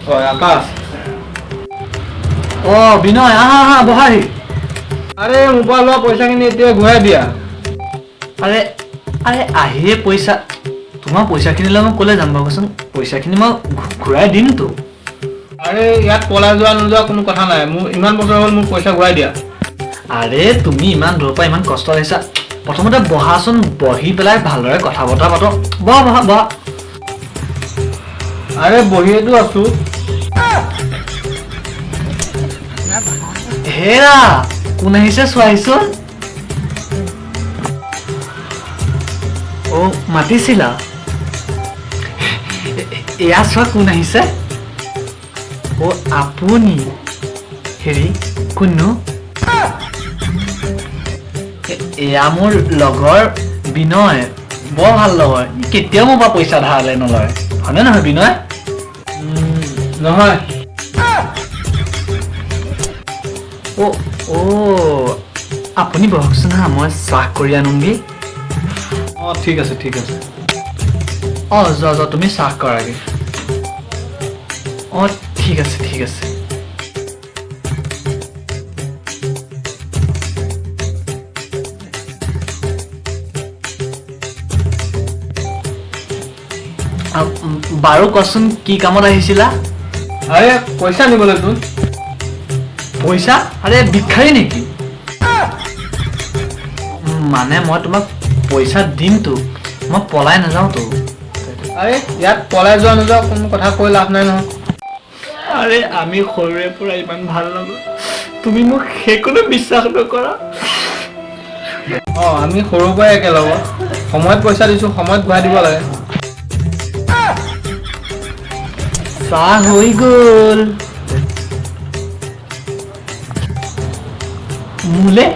ओए आकाश ओ बिनय आहा बहाई अरे मोबाइल पैसा किनी এতিয়া ঘূৰাই দিয়া আৰে আৰে আহিয়ে পইচা তোমাৰ পইচা কিনিলে মই কলে যাম বাবুচোন পইচা কিনি মই ঘূৰাই দিম তো আৰে ইয়াত পলাই যোৱা নোযোৱা কোনো কথা নাই মোৰ ইমান বছৰ হ'ল মোৰ পইচা ঘূৰাই দিয়া আৰে তুমি ইমান দূৰ পৰা ইমান কষ্ট হৈছে প্ৰথমতে বহাচোন বহি পেলাই ভালদৰে কথা বতৰা পাতো বহা বহা বহা আৰে বহিয়েতো আছো হেৰা কোন আহিছে চোৱাইছো ও মাতিছিলা এয়া চোৱা কোন আহিছে ও আপুনি হেৰি কোননো এয়া মোৰ লগৰ বিনয় বৰ ভাল লগৰ কেতিয়াও মোৰ পৰা পইচা ধাৰলে নলয় হয়নে নহয় বিনয় নহয় ও ও আপুনি বহকচোন হা মই চাহ কৰি আনোগৈ ঠিক আছে যোৱা তুমি চাহ কৰাগে ঠিক আছে বাৰু কচোন কি কামত আহিছিলা আৰে পয়সা নিবলৈ তুই পইচা আৰে ভিক্ষাৰী নেকি মানে মই তোমাক পইচা দিম তো মই পলাই নাযাওঁ তো আরে ইয়াত পলাই যোৱা নোযোৱা কোনো কথা কৈ লাভ নাই নহয় আৰে আমি সৰুৰে পৰা ইমান ভাল লগা তুমি মোক সেইকণে বিশ্বাস নকৰা আমি সৰুৰ পৰাই একেলগ সময়ত পইচা দিছো সময়ত ঘূৰাই দিব লাগে চাহ হৈ গ'ল মোলে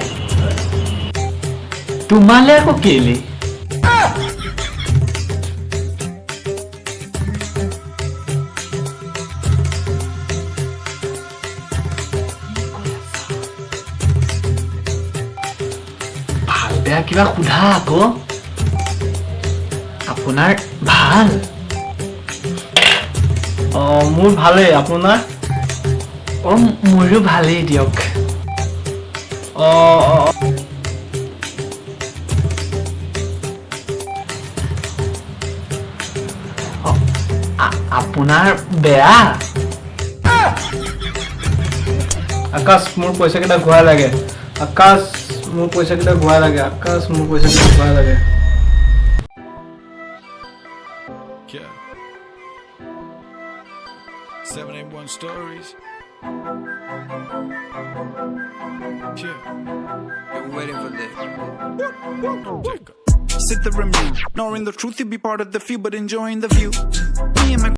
তোমালে আকৌ কেলে ভাল বেয়া কিবা সোধা আকৌ আপোনাৰ ভাল মোৰ ভালেই আপোনাৰ মোৰো ভালেই দিয়ক আপোনাৰ বেয়া আকাশ মোৰ পইচা কেইটা ঘূৰাই লাগে আকাশ মোৰ পইচা কেইটা ঘূৰাই লাগে আকাশ মোৰ পইচা কেইটা ঘূৰাই লাগে Yeah. 781 stories. Yeah. Been waiting for this. Sit there and mute, knowing the truth, you'd be part of the few, but enjoying the view. Me and my